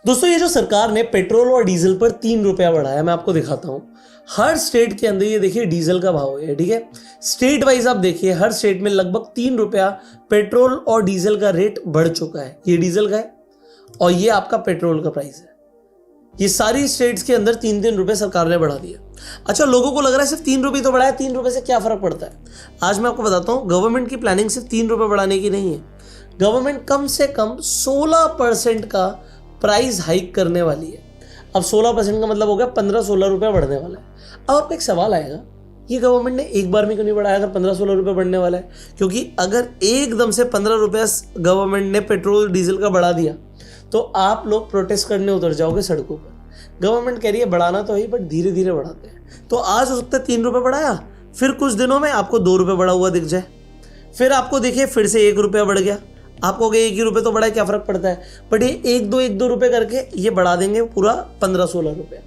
दोस्तों ये जो सरकार ने पेट्रोल और डीजल पर 3 रुपया बढ़ाया, मैं आपको दिखाता हूं। हर स्टेट के अंदर ये देखिए डीजल का भाव है, ठीक है। स्टेट वाइज आप देखिए हर स्टेट में लगभग 3 रुपया पेट्रोल और डीजल का रेट बढ़ चुका है। ये डीजल का है और ये आपका पेट्रोल का प्राइस है। ये सारी स्टेट्स के अंदर 3-3 रुपए सरकार ने बढ़ा दिया। अच्छा, लोगों को लग रहा है सिर्फ 3 रुपये तो बढ़ाया, 3 रुपये से क्या फर्क पड़ता है। आज मैं आपको बताता हूं, गवर्नमेंट की प्लानिंग सिर्फ 3 रुपये बढ़ाने की नहीं है। गवर्नमेंट कम से कम 16% का प्राइस हाइक करने वाली है। अब 16% का मतलब हो गया 15-16 रुपये बढ़ने वाला है। अब आपको एक सवाल आएगा, ये गवर्नमेंट ने एक बार में क्यों नहीं बढ़ाया अगर 15-16 रुपये बढ़ने वाला है। क्योंकि अगर एकदम से 15 रुपये गवर्नमेंट ने पेट्रोल डीजल का बढ़ा दिया तो आप लोग प्रोटेस्ट करने उतर जाओगे सड़कों पर। गवर्नमेंट कह रही है बढ़ाना तो ही, बट धीरे धीरे बढ़ाते हैं। तो आज हो सकता है 3 रुपये बढ़ाया, फिर कुछ दिनों में आपको 2 रुपये बढ़ा हुआ दिख जाए, फिर आपको देखिए फिर से 1 रुपया बढ़ गया। आपको 1 ही रुपये तो बढ़ा है, क्या फर्क पड़ता है। बट ये 1-2 रुपये करके ये बढ़ा देंगे पूरा 15-16 रुपये।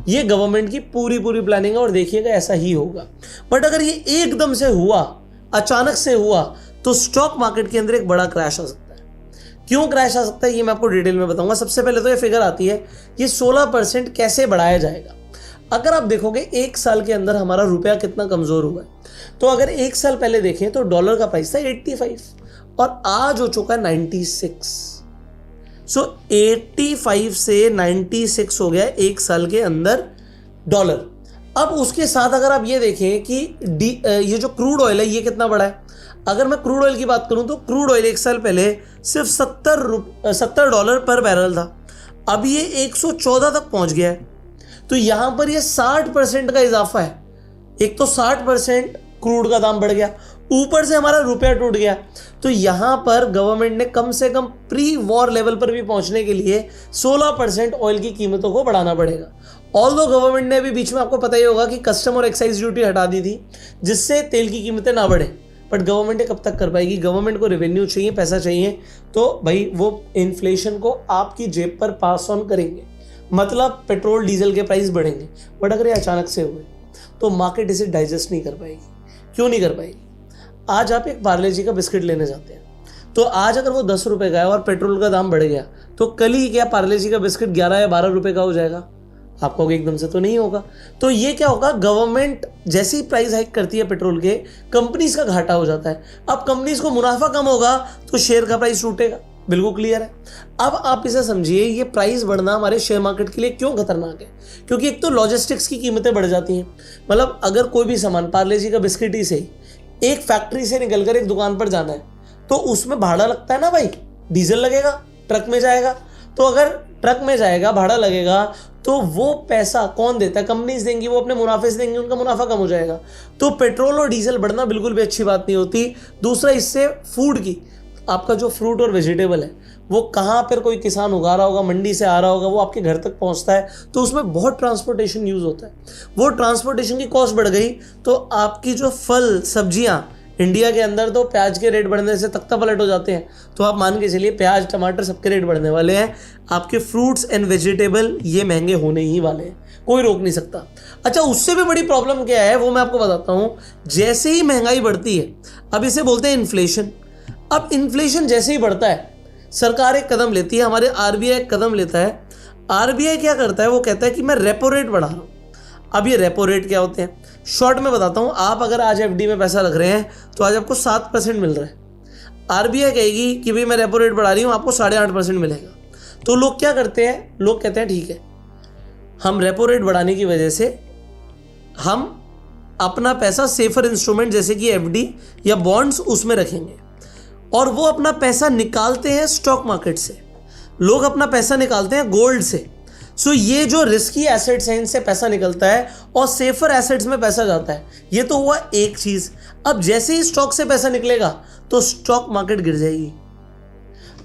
ये गवर्नमेंट की पूरी प्लानिंग है और देखिएगा ऐसा ही होगा। बट अगर ये एकदम से हुआ, अचानक से हुआ, तो स्टॉक मार्केट के अंदर एक बड़ा क्रैश आ सकता है। क्यों क्रैश आ सकता है ये मैं आपको डिटेल में बताऊंगा। सबसे पहले तो ये फिगर आती है, ये 16% कैसे बढ़ाया जाएगा। अगर आप देखोगे 1 साल के अंदर हमारा रुपया कितना कमजोर हुआ है, तो अगर 1 साल पहले देखें तो डॉलर का प्राइस था 85 और आज हो चुका है 96। सो 85 से 96 हो गया 1 साल के अंदर डॉलर। अब उसके साथ अगर आप ये देखें कि ये जो क्रूड ऑयल है ये कितना बड़ा है। अगर मैं क्रूड ऑयल की बात करूं तो क्रूड ऑयल 1 साल पहले सिर्फ $70 पर बैरल था, अब ये 114 तक पहुंच गया है। तो यहां पर ये 60% का इजाफा है। एक तो 60% क्रूड का दाम बढ़ गया, ऊपर से हमारा रुपया टूट गया। तो यहां पर गवर्नमेंट ने कम से कम प्री वॉर लेवल पर भी पहुंचने के लिए 16% ऑयल की कीमतों को बढ़ाना पड़ेगा। ऑल्दो गवर्नमेंट ने अभी बीच में आपको पता ही होगा कि कस्टम और एक्साइज ड्यूटी हटा दी थी जिससे तेल की कीमतें ना बढ़े, बट गवर्नमेंट कब तक कर पाएगी। गवर्नमेंट को रेवेन्यू चाहिए, पैसा चाहिए, तो भाई वो इन्फ्लेशन को आपकी जेब पर पास ऑन करेंगे, मतलब पेट्रोल डीजल के प्राइस बढ़ेंगे। बट अगर ये अचानक से हुए तो मार्केट इसे डाइजेस्ट नहीं कर पाएगी। क्यों नहीं कर पाएगी। आज आप एक पार्ले जी का बिस्किट लेने जाते हैं, तो आज अगर वो 10 रुपये का है और पेट्रोल का दाम बढ़ गया तो कल ही क्या पार्ले जी का बिस्किट 11 या 12 रुपये का हो जाएगा। आपको एकदम से तो नहीं होगा। तो ये क्या होगा, गवर्नमेंट जैसे ही प्राइस हाइक करती है पेट्रोल के, कंपनीज का घाटा हो जाता है। अब कंपनीज को मुनाफा कम होगा तो शेयर का प्राइस टूटेगा, बिल्कुल क्लियर है। अब आप इसे समझिए, ये प्राइस बढ़ना हमारे शेयर मार्केट के लिए क्यों खतरनाक है। क्योंकि एक तो लॉजिस्टिक्स की कीमतें बढ़ जाती हैं। मतलब अगर कोई भी सामान पार्ले जी का बिस्किट ही सही एक फैक्ट्री से निकलकर एक दुकान पर जाना है तो उसमें भाड़ा लगता है ना भाई, डीजल लगेगा, ट्रक में जाएगा। तो अगर ट्रक में जाएगा, भाड़ा लगेगा, तो वो पैसा कौन देता है, कंपनीज देंगी, वो अपने मुनाफे से देंगी, उनका मुनाफा कम हो जाएगा। तो पेट्रोल और डीजल बढ़ना बिल्कुल भी अच्छी बात नहीं होती। दूसरा, इससे फूड की, आपका जो फ्रूट और वेजिटेबल है वो कहाँ पर कोई किसान उगा रहा होगा, मंडी से आ रहा होगा, वो आपके घर तक पहुँचता है, तो उसमें बहुत ट्रांसपोर्टेशन यूज़ होता है। वो ट्रांसपोर्टेशन की कॉस्ट बढ़ गई तो आपकी जो फल सब्जियाँ, इंडिया के अंदर तो प्याज के रेट बढ़ने से तख्ता पलट हो जाते हैं। तो आप मान के चलिए प्याज टमाटर सबके रेट बढ़ने वाले हैं। आपके फ्रूट्स एंड वेजिटेबल ये महंगे होने ही वाले हैं, कोई रोक नहीं सकता। अच्छा, उससे भी बड़ी प्रॉब्लम क्या है वो मैं आपको बताता हूँ। जैसे ही महंगाई बढ़ती है, अब इसे बोलते हैं इन्फ्लेशन। अब इन्फ्लेशन जैसे ही बढ़ता है, सरकार एक कदम लेती है, हमारे आरबीआई एक कदम लेता है। आरबीआई क्या करता है, वो कहता है कि मैं रेपो रेट बढ़ा रहा हूँ। अब ये रेपो रेट क्या होते हैं, शॉर्ट में बताता हूँ। आप अगर आज एफडी में पैसा रख रहे हैं तो आज आपको 7% मिल रहा है। आरबीआई कहेगी कि भाई मैं रेपो रेट बढ़ा रही हूँ, आपको 8.5% मिलेगा। तो लोग क्या करते हैं, लोग कहते हैं ठीक है, हम रेपो रेट बढ़ाने की वजह से हम अपना पैसा सेफर इंस्ट्रूमेंट जैसे कि एफडी या बॉन्ड्स उसमें रखेंगे, और वो अपना पैसा निकालते हैं स्टॉक मार्केट से। लोग अपना पैसा निकालते हैं गोल्ड से। सो ये जो रिस्की एसेट्स हैं इनसे पैसा निकलता है और सेफर एसेट्स में पैसा जाता है। ये तो हुआ एक चीज। अब जैसे ही स्टॉक से पैसा निकलेगा तो स्टॉक मार्केट गिर जाएगी।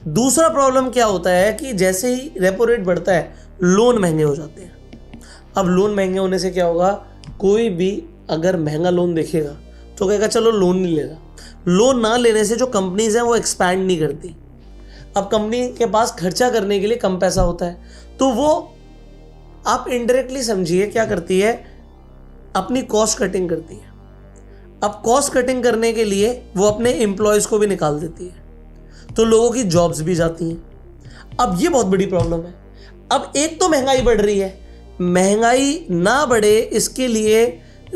दूसरा प्रॉब्लम क्या होता है कि जैसे ही रेपो रेट बढ़ता है, लोन महंगे हो जाते हैं। अब लोन महंगे होने से क्या होगा, कोई भी अगर महंगा लोन देखेगा तो कहेगा चलो लोन नहीं लेगा। लोन ना लेने से जो कंपनीज हैं वो एक्सपैंड नहीं करती। अब कंपनी के पास खर्चा करने के लिए कम पैसा होता है, तो वो आप इनडायरेक्टली समझिए क्या करती है, अपनी कॉस्ट कटिंग करती है। अब कॉस्ट कटिंग करने के लिए वो अपने एम्प्लॉयज को भी निकाल देती है, तो लोगों की जॉब्स भी जाती हैं। अब ये बहुत बड़ी प्रॉब्लम है। अब एक तो महंगाई बढ़ रही है, महंगाई ना बढ़े इसके लिए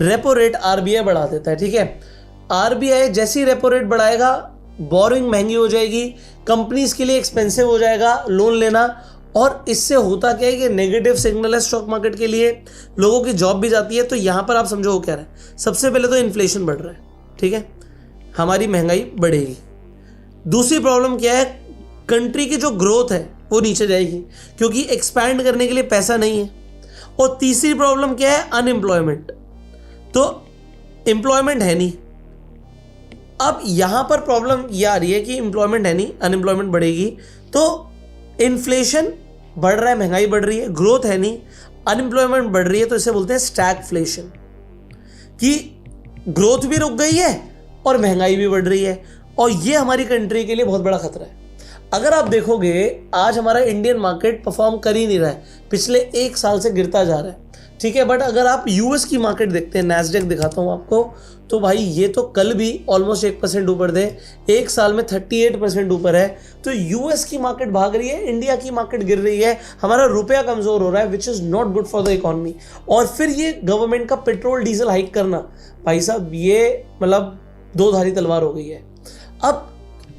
रेपो रेट आरबीआई बढ़ा देता है, ठीक है। आरबीआई जैसे ही रेपो रेट बढ़ाएगा बोरिंग महंगी हो जाएगी, कंपनीज के लिए एक्सपेंसिव हो जाएगा लोन लेना, और इससे होता क्या है कि नेगेटिव सिग्नल है स्टॉक मार्केट के लिए, लोगों की जॉब भी जाती है। तो यहां पर आप समझो क्या रहा है, सबसे पहले तो इन्फ्लेशन बढ़ रहा है, ठीक है, हमारी महंगाई बढ़ेगी। दूसरी प्रॉब्लम क्या है, कंट्री की जो ग्रोथ है वो नीचे जाएगी क्योंकि एक्सपैंड करने के लिए पैसा नहीं है। और तीसरी प्रॉब्लम क्या है, अनएम्प्लॉयमेंट, तो एम्प्लॉयमेंट है नहीं। अब यहां पर प्रॉब्लम यह आ रही है कि एम्प्लॉयमेंट है नहीं, अनएम्प्लॉयमेंट बढ़ेगी, तो इन्फ्लेशन बढ़ रहा है, महंगाई बढ़ रही है, ग्रोथ है नहीं, अनएम्प्लॉयमेंट बढ़ रही है, तो इसे बोलते हैं स्टैगफ्लेशन, कि ग्रोथ भी रुक गई है और महंगाई भी बढ़ रही है। और ये हमारी कंट्री के लिए बहुत बड़ा खतरा है। अगर आप देखोगे आज हमारा इंडियन मार्केट परफॉर्म कर ही नहीं रहा है, पिछले एक साल से गिरता जा रहा है, ठीक है। बट अगर आप यूएस की मार्केट देखते हैं, नैस्डैक दिखाता हूं आपको, तो भाई ये तो कल भी ऑलमोस्ट 1% ऊपर थे, एक साल में 38% ऊपर है। तो यूएस की मार्केट भाग रही है, इंडिया की मार्केट गिर रही है, हमारा रुपया कमजोर हो रहा है, which is not good for the economy. और फिर ये गवर्नमेंट का पेट्रोल डीजल हाइक करना, भाई साहब ये मतलब दो धारी तलवार हो गई है। अब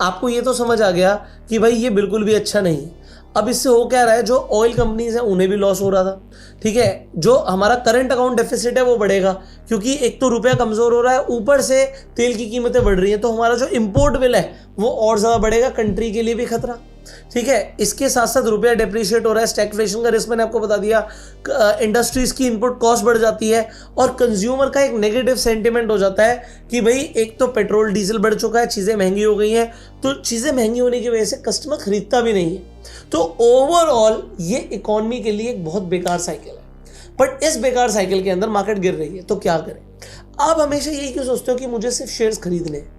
आपको ये तो समझ आ गया कि भाई ये बिल्कुल भी अच्छा नहीं है। अब इससे हो क्या रहा है, जो ऑयल कंपनीज हैं उन्हें भी लॉस हो रहा था, ठीक है। जो हमारा करंट अकाउंट डेफिसिट है वो बढ़ेगा क्योंकि एक तो रुपया कमजोर हो रहा है, ऊपर से तेल की कीमतें बढ़ रही हैं, तो हमारा जो इंपोर्ट बिल है वो और ज्यादा बढ़ेगा, कंट्री के लिए भी खतरा, ठीक है। इसके साथ साथ रुपया डेप्रिशिएट हो रहा है, स्टैगफ्लेशन का रिस्क मैंने आपको बता दिया, इंडस्ट्रीज की इनपुट कॉस्ट बढ़ जाती है और कंज्यूमर का एक नेगेटिव सेंटिमेंट हो जाता है कि भाई एक तो पेट्रोल डीजल बढ़ चुका है, चीजें महंगी हो गई हैं, तो चीजें महंगी होने की वजह से कस्टमर खरीदता भी नहीं है। तो ओवरऑल ये इकोनॉमी के लिए एक बहुत बेकार साइकिल है। बट इस बेकार साइकिल के अंदर मार्केट गिर रही है, तो क्या करें। आप हमेशा यही क्यों सोचते हो कि मुझे सिर्फ शेयर्स खरीदने हैं।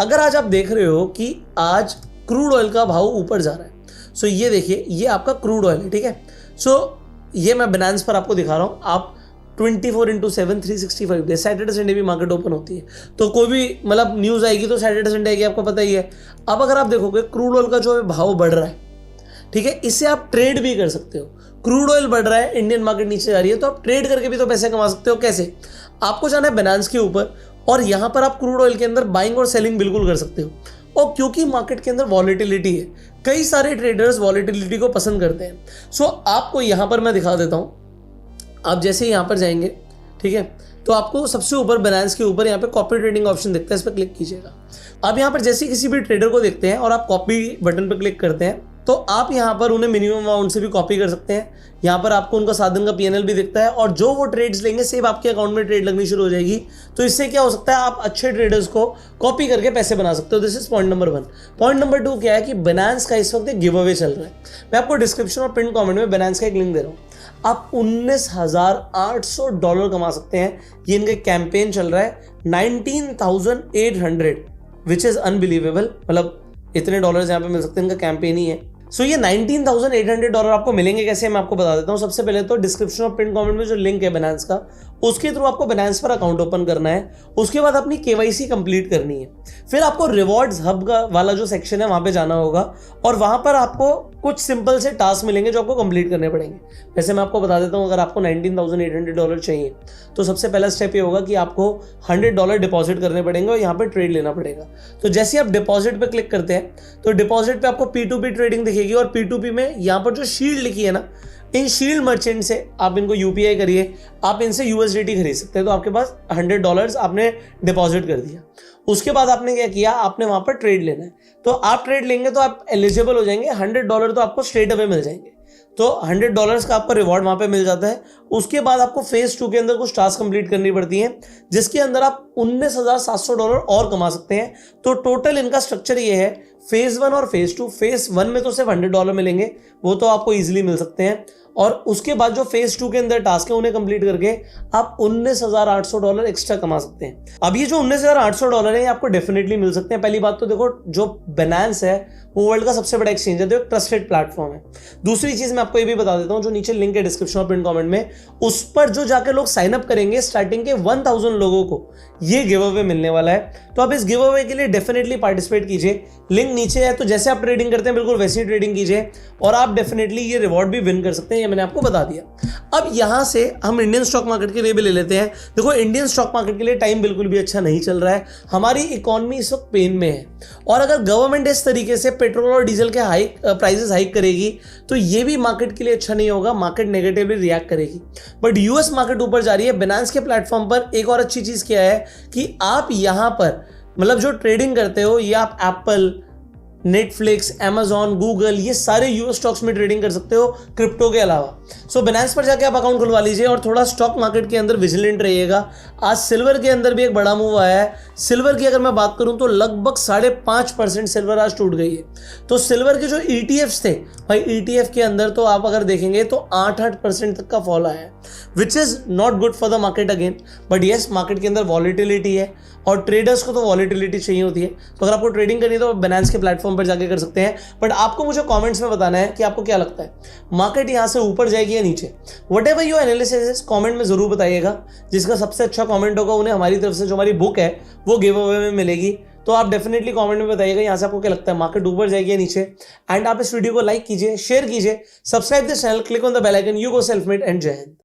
अगर आज आप देख रहे हो कि आज क्रूड ऑयल का भाव ऊपर जा रहा है, सो ये देखिए ये आपका क्रूड ऑयल है, ठीक है। सो ये मैं बिनांस पर आपको दिखा रहा हूं, आप 24/7 365 डे, सैटरडे संडे भी मार्केट ओपन होती है, तो कोई भी मतलब न्यूज आएगी तो सैटरडे संडे आएगी, आपको पता ही है। अब अगर आप देखोगे क्रूड ऑयल का जो भाव बढ़ रहा है, ठीक है, इससे आप ट्रेड भी कर सकते हो। क्रूड ऑयल बढ़ रहा है, इंडियन मार्केट नीचे जा रही है, तो आप ट्रेड करके भी तो पैसे कमा सकते हो। कैसे, आपको जाना है बिनांस के ऊपर और यहां पर आप क्रूड ऑयल के अंदर बाइंग और सेलिंग बिल्कुल कर सकते हो। और क्योंकि मार्केट के अंदर वॉलेटिलिटी है, कई सारे ट्रेडर्स वॉलेटिलिटी को पसंद करते हैं। सो आपको यहां पर मैं दिखा देता हूं, आप जैसे यहां पर जाएंगे, ठीक है, तो आपको सबसे ऊपर बिनांस के ऊपर यहाँ पे कॉपी ट्रेडिंग ऑप्शन दिखता है, इस पर क्लिक कीजिएगा। आप यहाँ पर जैसे किसी भी ट्रेडर को देखते हैं और आप कॉपी बटन पर क्लिक करते हैं, तो आप यहाँ पर उन्हें मिनिमम अमाउंट से भी कॉपी कर सकते हैं। यहाँ पर आपको उनका 7 दिन का पीएनएल भी दिखता है और जो वो ट्रेड्स लेंगे सेम आपके अकाउंट में ट्रेड लगनी शुरू हो जाएगी। तो इससे क्या हो सकता है, आप अच्छे ट्रेडर्स को कॉपी करके पैसे बना सकते हो। This is point number 1। Point number 2 क्या है कि बिनांस का इस वक्त एक गिव अवे चल रहा है। मैं आपको डिस्क्रिप्शन और पिन कॉमेंट में बिनांस का एक लिंक दे रहा हूँ, आप $19,800 कमा सकते हैं। ये इनका कैंपेन चल रहा है 19,800, विच इज अनबिलीवेबल, मतलब इतने डॉलर्स यहाँ पे मिल सकते हैं, इनका कैंपेन ही है। सो ये $19,800 आपको मिलेंगे कैसे, मैं आपको बता देता हूँ। सबसे पहले तो डिस्क्रिप्शन और पिन कमेंट में जो लिंक है बिनांस का, उसके थ्रू आपको बिनांस पर अकाउंट ओपन करना है। उसके बाद अपनी केवाईसी कंप्लीट करनी है, फिर आपको रिवॉर्ड्स हब का वाला जो सेक्शन है वहां पे जाना होगा और वहां पर आपको कुछ सिंपल से टास्क मिलेंगे जो आपको कंप्लीट करने पड़ेंगे। वैसे मैं आपको बता देता हूँ, अगर आपको $19,800 चाहिए तो सबसे पहला स्टेप ये होगा कि आपको $100 डिपॉजिट करने पड़ेंगे और यहाँ पे ट्रेड लेना पड़ेगा। तो जैसे आप डिपॉजिट पे क्लिक करते हैं तो डिपॉजिट पे आपको P2P ट्रेडिंग दिखेगी और P2P में यहाँ पर जो शील्ड लिखी है ना, इन शील्ड मर्चेंट से आप इनको यूपीआई करिए, आप इनसे USDT खरीद सकते हैं। तो आपके पास $100 आपने डिपॉजिट कर दिया। उसके बाद आपने क्या किया, आपने वहां पर ट्रेड लेना है। तो आप ट्रेड लेंगे तो आप एलिजिबल हो जाएंगे, $100 तो आपको स्ट्रेट अवे मिल जाएंगे। तो $100 का आपका रिवॉर्ड वहां पे मिल जाता है। उसके बाद आपको फेज 2 के अंदर कुछ टास्क कंप्लीट करनी पड़ती है, जिसके अंदर आप $19,700 और कमा सकते हैं। तो टोटल इनका स्ट्रक्चर ये है, फेज 1 और फेज 2। फेज 1 में तो सिर्फ $100 मिलेंगे, वो तो आपको इजीली मिल सकते हैं, और उसके बाद जो फेज 2 के अंदर टास्क है उन्हें कंप्लीट करके आप $19,800 एक्स्ट्रा कमा सकते हैं। अब ये जो $19,800 है ये आपको डेफिनेटली मिल सकते हैं। पहली बात तो देखो, जो Binance है वो वर्ल्ड का सबसे बड़ा एक्सचेंज है, तो एक ट्रस्टेड प्लेटफॉर्म है। दूसरी चीज मैं आपको ये भी बता देता हूँ, जो नीचे लिंक है डिस्क्रिप्शन और पिन कमेंट में, उस पर जो जाके लोग साइन अप करेंगे स्टार्टिंग के 1000 लोगों को ये गिव अवे मिलने वाला है। तो आप इस गिव अवे के लिए डेफिनेटली पार्टिसिपेट कीजिए, लिंक नीचे है। तो जैसे आप ट्रेडिंग करते हैं बिल्कुल वैसी ही ट्रेडिंग कीजिए और आप डेफिनेटली ये रिवॉर्ड भी विन कर सकते हैं, ये मैंने आपको बता दिया। अब यहां से हम इंडियन स्टॉक मार्केट के लिए भी ले लेते हैं। देखो, इंडियन स्टॉक मार्केट के लिए टाइम बिल्कुल भी अच्छा नहीं चल रहा है, हमारी इकोनॉमी इस वक्त पेन में है और अगर गवर्नमेंट इस तरीके से पेट्रोल और डीजल के प्राइसेस हाइक करेगी तो ये भी मार्केट के लिए अच्छा नहीं होगा, मार्केट नेगेटिवली रिएक्ट करेगी। बट यूएस मार्केट ऊपर जा रही है। Binance के प्लेटफॉर्म पर एक और अच्छी चीज क्या है कि आप यहां पर मतलब जो ट्रेडिंग करते हो, ये आप एप्पल, नेटफ्लिक्स, Amazon, गूगल, ये सारे यूएस स्टॉक्स में ट्रेडिंग कर सकते हो क्रिप्टो के अलावा। सो Binance पर जाके आप अकाउंट खुलवा लीजिए और थोड़ा स्टॉक मार्केट के अंदर विजिलेंट रहिएगा। आज सिल्वर के अंदर भी एक बड़ा मूव आया है। सिल्वर की अगर मैं बात करूं तो लगभग 5.5% सिल्वर आज टूट गई है। तो सिल्वर के जो ETFs थे भाई, ETF के अंदर तो आप अगर देखेंगे तो 8% तक का फॉल आया है, which is not good for the market again. But yes, market के अंदर वॉलिटिलिटी है और ट्रेडर्स को तो वॉलिटिलिटी चाहिए होती है। तो अगर आपको ट्रेडिंग करनी है तो Binance के प्लेटफॉर्म पर जाके कर सकते हैं। बट आपको मुझे कमेंट्स में बताना है कि आपको क्या लगता है, मार्केट यहां से ऊपर जाएगी या नीचे। What ever your analysis comment में जरूर बताइएगा। जिसका सबसे अच्छा कमेंट होगा उन्हें हमारी तरफ से जो हमारी बुक है वो गिव अवे में मिलेगी। तो आप डेफिनेटली कमेंट में बताइएगा यहाँ से आपको क्या लगता है, मार्केट ऊपर जाएगी या नीचे। एंड आप इस वीडियो को लाइक कीजिए, शेयर कीजिए, subscribe this channel, click on the bell icon. You go self made and Jai Hind.